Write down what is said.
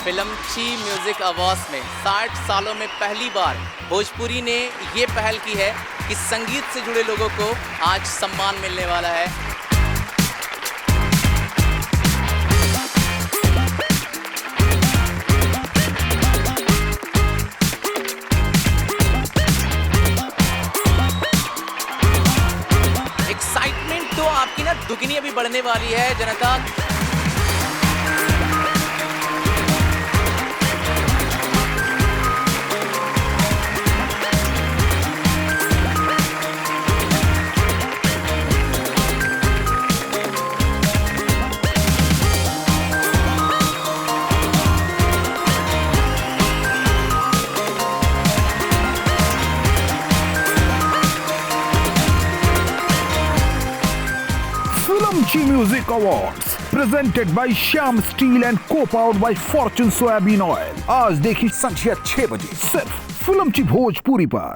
फिल्मची music awards में 60 सालों में पहली बार भोजपुरी ने ये पहल की है कि संगीत से जुड़े लोगों को आज सम्मान मिलने वाला है। एक्साइटमेंट तो आपकी ना दुगनी अभी बढ़ने वाली है जनता। Filmchi Music Awards presented by Shyam Steel and co-powered by Fortune Soybean Oil। आज देखिए संध्या 6 बजे सिर्फ फिल्मची भोजपुरी पर।